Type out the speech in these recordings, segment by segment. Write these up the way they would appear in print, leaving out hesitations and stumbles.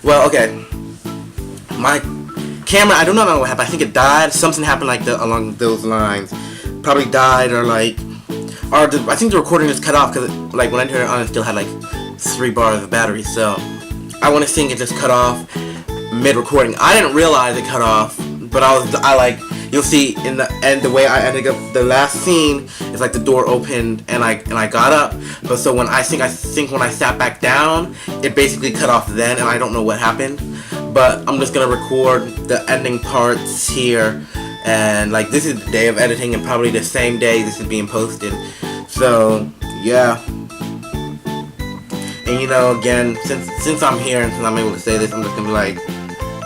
Well, okay. My camera, I don't know what happened. I think it died. Something happened like along those lines. Probably died or like, I think the recording just cut off because like when I turned it on, it still had like 3 bars of battery. So I want to think it just cut off mid-recording. I didn't realize it cut off, but I like, you'll see in the end the way I ended up the last scene is like the door opened and I got up. But so when I think when I sat back down, it basically cut off then, and I don't know what happened. But I'm just gonna record the ending parts here, and like this is the day of editing, and probably the same day this is being posted. So yeah. And you know, again, since I'm here and since I'm able to say this, I'm just gonna be like,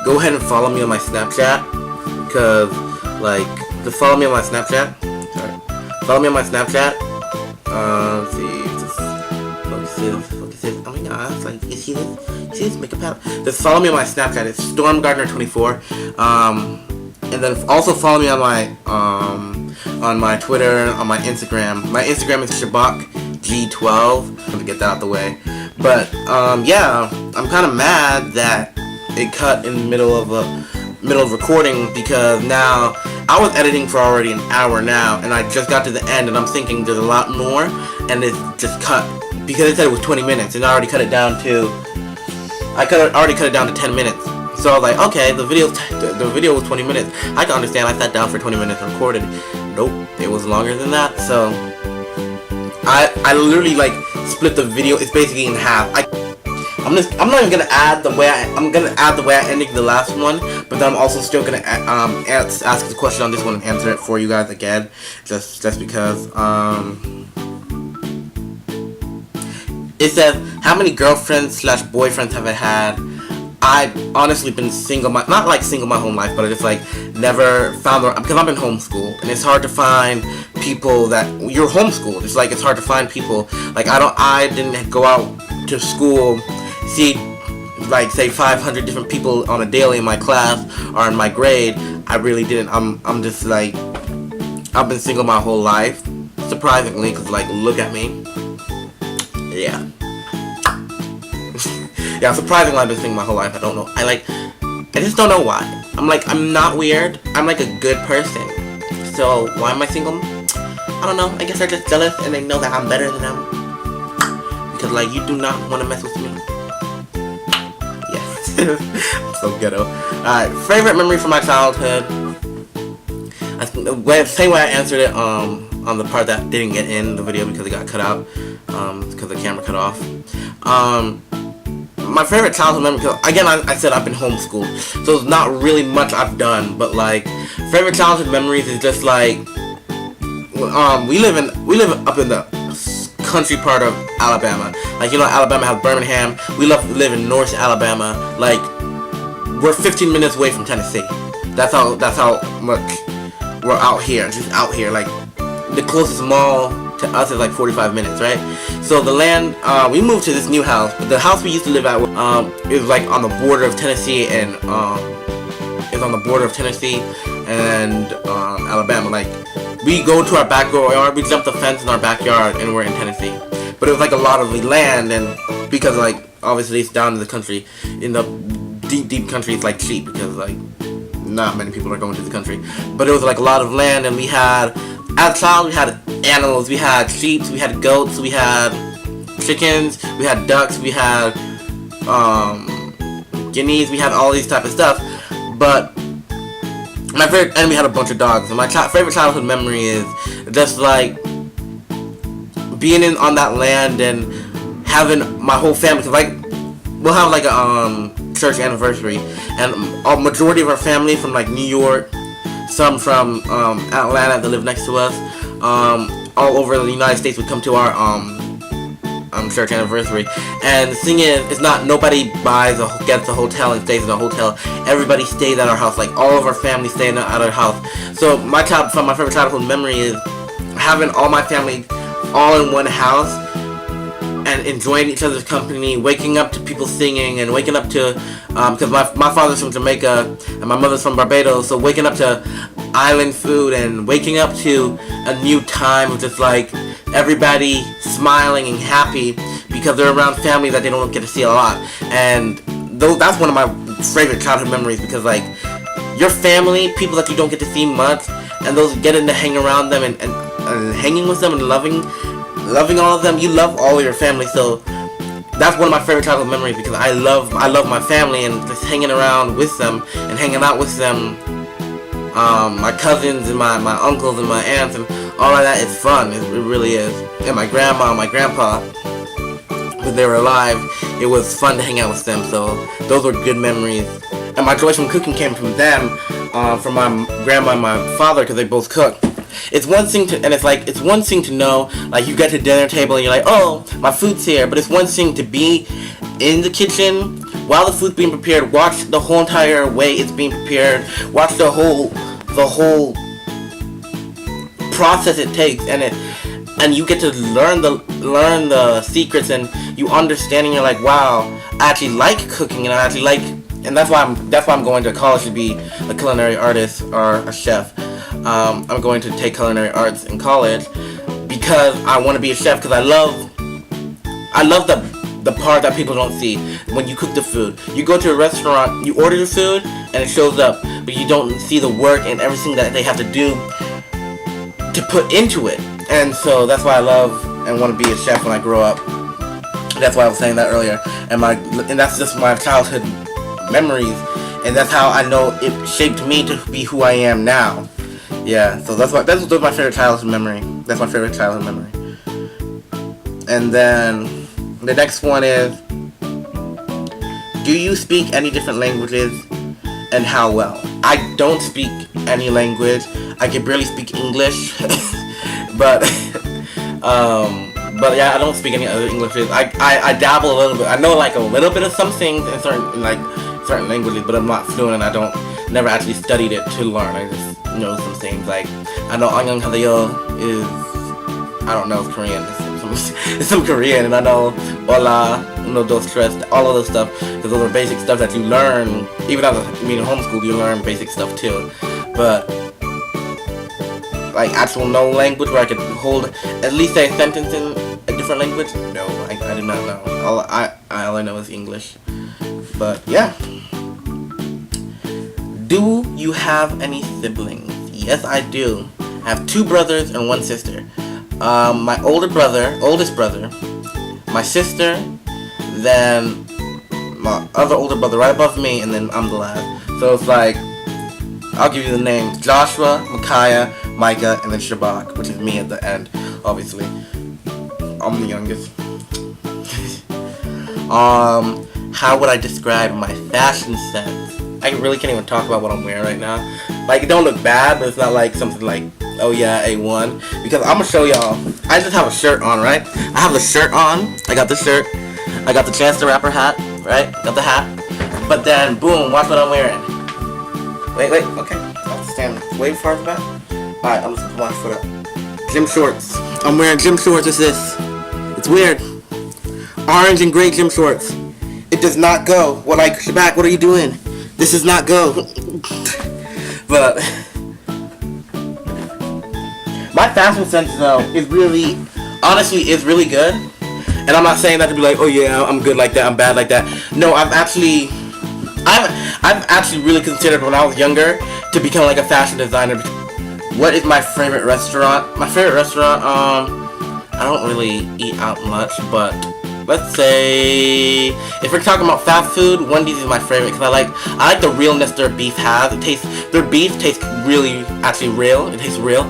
go ahead and follow me on my Snapchat, because like, just follow me on my Snapchat. Sorry, follow me on my Snapchat. Let's see, just focus this. Oh my god, it's like, you see this? You see this makeup palette? Just follow me on my Snapchat. It's StormGardner24. And then also follow me on my Twitter, on my Instagram. My Instagram is ShabakG12. I'm gonna get that out the way. But yeah, I'm kind of mad that it cut in the middle of recording, because now I was editing for already an hour now, and I just got to the end, and I'm thinking there's a lot more, and it just cut because it said it was 20 minutes, and I already cut it down to 10 minutes. So I was like, okay, the video was 20 minutes. I can understand. I sat down for 20 minutes and recorded. Nope, it was longer than that. So I literally like split the video. It's basically in half. I'm not even gonna add the way I'm gonna add the way I ended the last one, but then I'm also still gonna ask the question on this one and answer it for you guys again, just because. It says, how many girlfriends / boyfriends have I had? I've honestly been single, not like single my whole life, but I just like never found because I've been homeschooled, and it's hard to find people that you're homeschooled. It's like it's hard to find people like I didn't go out to school, see like say 500 different people on a daily in my class or in my grade. I really didn't. I'm just like, I've been single my whole life, surprisingly, because like look at me. Yeah. Yeah, surprisingly I've been single my whole life. I don't know. I just don't know why. I'm not weird. I'm like a good person. So why am I single? I don't know. I guess they're just jealous and they know that I'm better than them. Because like, you do not want to mess with me. Yes. I'm so ghetto. Alright, favorite memory from my childhood. Same way I answered it on the part that didn't get in the video because it got cut out. Because the camera cut off. My favorite childhood memory, because again I said I've been homeschooled, so it's not really much I've done, but like favorite childhood memories is just like we live up in the country part of Alabama. Like, you know, Alabama has Birmingham. We live in North Alabama. Like, we're 15 minutes away from Tennessee. That's how much we're out here, just out here. Like, the closest mall to us is like 45 minutes, right? So the land, we moved to this new house, but the house we used to live at is like on the border of Tennessee and Alabama. Like, we go to our backyard, we jump the fence in our backyard, and we're in Tennessee. But it was like a lot of the land, and because like obviously it's down in the country, in the deep country, it's like cheap because like not many people are going to the country. But it was like a lot of land, and we had, as a child, we had animals. We had sheep, we had goats, we had chickens, we had ducks, we had guineas, we had all these type of stuff. But my favorite, and we had a bunch of dogs. And my favorite childhood memory is just like being on that land and having my whole family. Cause like we'll have like a church anniversary, and a majority of our family from like New York, some from Atlanta that live next to us, all over the United States would come to our church anniversary. And the thing is, it's not nobody gets a hotel and stays in a hotel. Everybody stays at our house. Like, all of our family stay at our house. So my favorite childhood memory is having all my family all in one house and enjoying each other's company, waking up to people singing, and waking up to, because my father's from Jamaica and my mother's from Barbados, so waking up to island food and waking up to a new time of just like everybody smiling and happy because they're around family that they don't get to see a lot. And that's one of my favorite childhood memories, because like your family, people that you don't get to see much, and those getting to hang around them and hanging with them and loving all of them. You love all of your family, so that's one of my favorite childhood memories, because I love my family and just hanging around with them and hanging out with them. My cousins and my uncles and my aunts and all of that is fun. It really is. And my grandma and my grandpa, when they were alive, it was fun to hang out with them. So those were good memories. And my joy from cooking came from them, from my grandma and my father, because they both cook. It's one thing to know, like, you get to dinner table and you're like, oh, my food's here. But it's one thing to be in the kitchen while the food's being prepared, watch the whole entire way it's being prepared, watch the whole process it takes, and you get to learn the secrets, and you understand, and you're like, wow, I actually like cooking, and I actually like, and that's why I'm going to college, to be a culinary artist or a chef. I'm going to take culinary arts in college because I want to be a chef, because I love the part that people don't see. When you cook the food, you go to a restaurant, you order your food, and it shows up, but you don't see the work and everything that they have to do to put into it. And so that's why I love and want to be a chef when I grow up. That's why I was saying that earlier. And that's just my childhood memories, and that's how I know it shaped me to be who I am now. Yeah, so that's my favorite childhood memory. That's my favorite childhood memory. And then the next one is, do you speak any different languages, and how well? I don't speak any language. I can barely speak English, but yeah, I don't speak any other languages. I dabble a little bit. I know like a little bit of some things in certain languages, but I'm not fluent, and I never actually studied it to learn. I just know some things. Like, I know Angang Hadayo is, I don't know, it's Korean. It's some Korean, and I know Hola, Uno, Dos, Tres, all of those stuff, because those are basic stuff that you learn. Even as in homeschool, you learn basic stuff too. But like actual no language where I could hold at least a sentence in a different language, no, I do not know. All I know is English. But yeah. Do you have any siblings? Yes, I do. I have 2 brothers and 1 sister. My oldest brother, my sister, then my other older brother right above me, and then I'm the last. So it's like, I'll give you the names: Joshua, Micaiah, Micah, and then Shabak, which is me at the end, obviously. I'm the youngest. How would I describe my fashion sense? I really can't even talk about what I'm wearing right now. Like, it don't look bad, but it's not like something like, oh yeah, A1. Because I'm gonna show y'all. I just have a shirt on, right? I have the shirt on. I got the shirt. I got the Chance the Rapper hat, right? Got the hat. But then, boom, watch what I'm wearing. Wait, okay. I'll stand way far back. Alright, I'm just gonna put my foot up. Gym shorts. I'm wearing gym shorts. It's this. It's weird. Orange and gray gym shorts. It does not go. What, like, Shabak, what are you doing? This does not go. But my fashion sense, though, is really, honestly, is really good. And I'm not saying that to be like, oh yeah, I'm good like that, I'm bad like that. No, I've actually really considered when I was younger to become like a fashion designer. What is my favorite restaurant? My favorite restaurant, I don't really eat out much, but let's say, if we're talking about fast food, Wendy's is my favorite, because I like the realness their beef has. Their beef tastes really, actually real. It tastes real.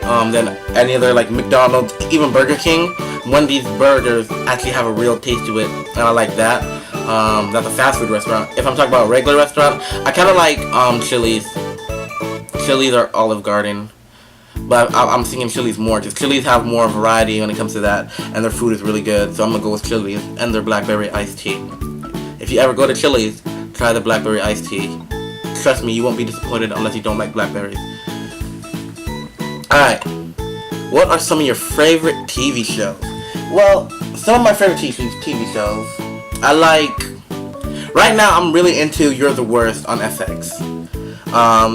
Than any other, like McDonald's, even Burger King. Wendy's burgers actually have a real taste to it, and I like that. That's a fast food restaurant. If I'm talking about a regular restaurant, I kind of like Chili's. Chili's or Olive Garden. But I'm thinking Chili's more, because Chili's have more variety when it comes to that, and their food is really good, so I'm going to go with Chili's and their blackberry iced tea. If you ever go to Chili's, try the blackberry iced tea. Trust me, you won't be disappointed unless you don't like blackberries. Alright, what are some of your favorite TV shows? Well, some of my favorite TV shows, I like, right now I'm really into You're the Worst on FX.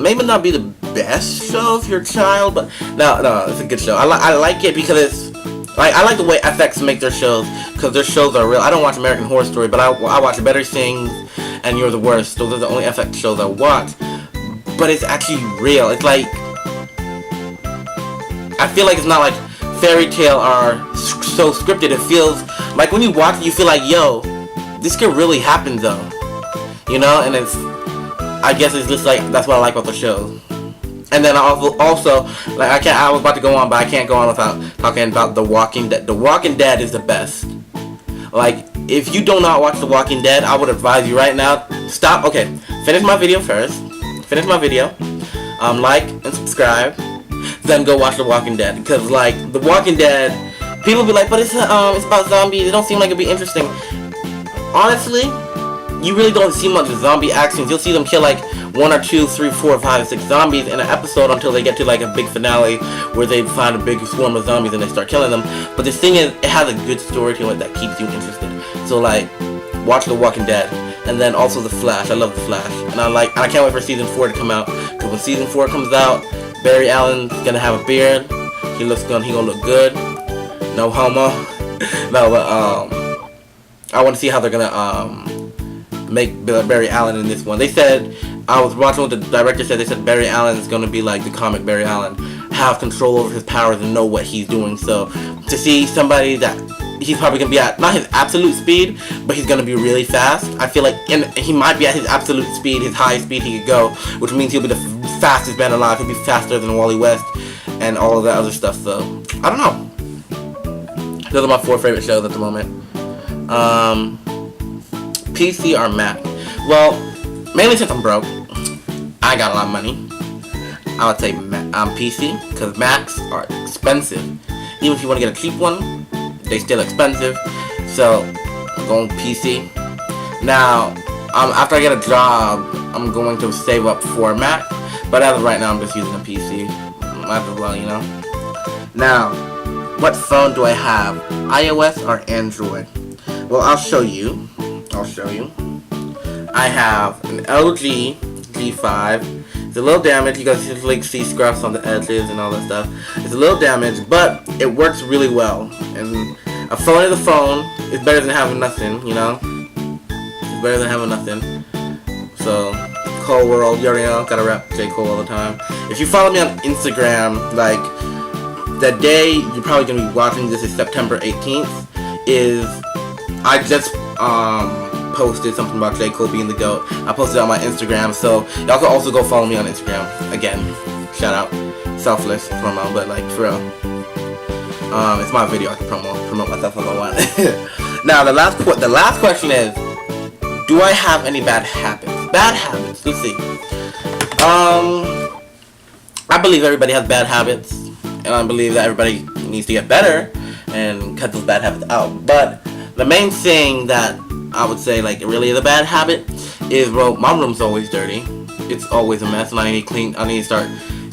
Maybe not be the best show if you're a child, but no, it's a good show. I like it because it's, like, I like the way FX make their shows, because their shows are real. I don't watch American Horror Story, but I watch Better Things, and You're the Worst. Those are the only FX shows I watch. But it's actually real. It's like, I feel like it's not like fairy tale are so scripted. It feels like when you watch it, you feel like, yo, this could really happen though. You know, and it's, I guess it's just like, that's what I like about the show. And then also, like, I was about to go on, but I can't go on without talking about The Walking Dead. The Walking Dead is the best. Like, if you do not watch The Walking Dead, I would advise you right now, stop, okay, finish my video first, like and subscribe, then go watch The Walking Dead, because, like, The Walking Dead, people be like, but it's about zombies, it don't seem like it'd be interesting. Honestly, you really don't see much zombie actions. You'll see them kill, like, 1 or 2, 3, 4, 5, 6 zombies in an episode until they get to, like, a big finale where they find a big swarm of zombies and they start killing them. But the thing is, it has a good story to it that keeps you interested. So, like, watch The Walking Dead. And then also The Flash. I love The Flash. And I can't wait for season 4 to come out. Because when season 4 comes out, Barry Allen's gonna have a beard. He gonna look good. No homo. No, but, I want to see how they're gonna, make Barry Allen in this one. They said, I was watching what the director said, they said Barry Allen is going to be like the comic Barry Allen, have control over his powers and know what he's doing. So to see somebody that he's probably going to be at, not his absolute speed, but he's going to be really fast, I feel like he might be at his absolute speed, his highest speed he could go, which means he'll be the fastest man alive. He'll be faster than Wally West and all of that other stuff. So I don't know. Those are my 4 favorite shows at the moment. PC or Mac? Well, mainly since I'm broke, I got a lot of money. I would say PC, because Macs are expensive. Even if you want to get a cheap one, they still expensive. So I'm going PC. Now, after I get a job, I'm going to save up for a Mac. But as of right now, I'm just using a PC. Might as well, you know. Now, what phone do I have? iOS or Android? Well, I'll show you. I have an LG G5. It's a little damaged. You guys just like see scratches on the edges and all that stuff. It's a little damaged, but it works really well. And a phone is a phone. It's better than having nothing, you know. It's better than having nothing. So, Cole World, you already know, gotta rap J. Cole all the time. If you follow me on Instagram, like, the day you're probably gonna be watching this is September 18th. I just posted something about J. Cole being the GOAT. I posted it on my Instagram, so y'all can also go follow me on Instagram. Again, shout out, selfless promo, but like for real, it's my video. I can promote myself if I want. Now the last question is, do I have any bad habits? Bad habits. Let's see. I believe everybody has bad habits, and I believe that everybody needs to get better and cut those bad habits out. But the main thing that I would say, like, really is a bad habit is, well, my room's always dirty. It's always a mess, and I need to clean. I need to start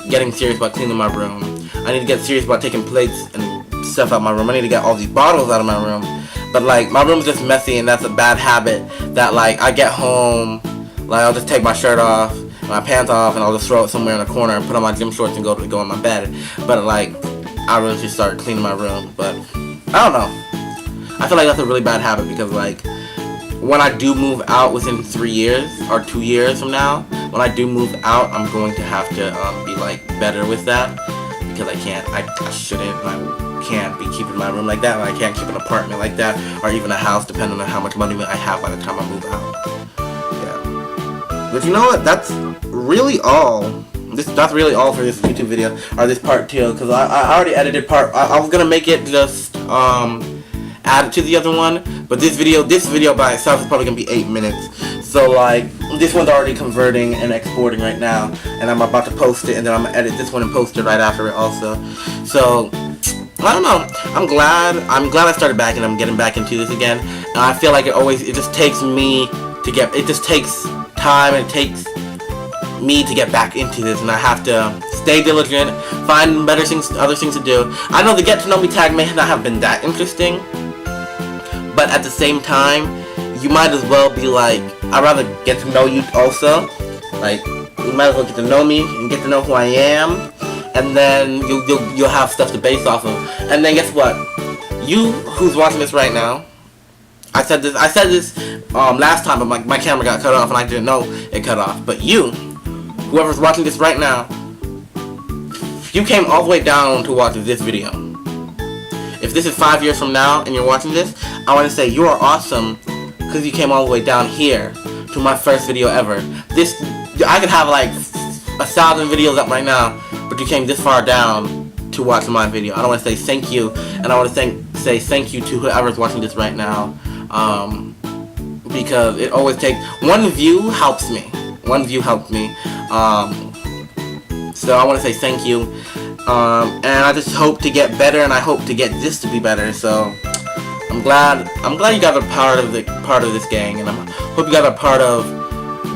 getting serious about cleaning my room. I need to get serious about taking plates and stuff out my room. I need to get all these bottles out of my room. But, like, my room's just messy, and that's a bad habit that, like, I get home, like, I'll just take my shirt off, my pants off, and I'll just throw it somewhere in a corner and put on my gym shorts and go in my bed. But, like, I really should start cleaning my room. But I don't know. I feel like that's a really bad habit because, like, when I do move out within 3 years or 2 years from now, when I do move out, I'm going to have to be, like, better with that, because I shouldn't, I can't be keeping my room like that, and I can't keep an apartment like that, or even a house, depending on how much money I have by the time I move out. Yeah. But you know what? That's really all. That's really all for this YouTube video, or this part 2, because I already edited part. I was gonna make it just add it to the other one, but this video by itself is probably gonna be 8 minutes. So, like, this one's already converting and exporting right now, and I'm about to post it, and then I'm gonna edit this one and post it right after it also. So I don't know. I'm glad I started back and I'm getting back into this again. And I feel like it just takes time, and it takes me to get back into this, and I have to stay diligent, find other things to do. I know the Get to Know Me tag may not have been that interesting, but at the same time, you might as well be like, I'd rather get to know you also. Like, you might as well get to know me and get to know who I am, and then you'll have stuff to base off of. And then guess what? You who's watching this right now, I said this last time, but my camera got cut off and I didn't know it cut off. But you, whoever's watching this right now, you came all the way down to watch this video. If this is 5 years from now and you're watching this, I want to say you are awesome because you came all the way down here to my first video ever. I could have like 1,000 videos up right now, but you came this far down to watch my video. I want to say thank you, and I want to say thank you to whoever's watching this right now, because it always takes one view helps me. One view helped me. So I want to say thank you, and I just hope to get better, and I hope to get this to be better. So I'm glad you guys are part of this gang, and I hope you guys are part of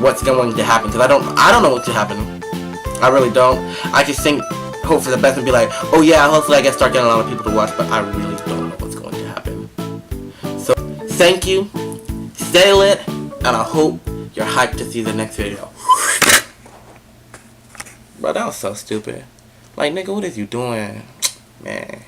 what's going to happen. Because I don't know what's to happen. I really don't. I just think, hope for the best and be like, oh yeah, hopefully I can start getting a lot of people to watch. But I really don't know what's going to happen. So thank you, stay lit, and I hope you're hyped to see the next video. Bro, that was so stupid. Like, nigga, what is you doing? Man.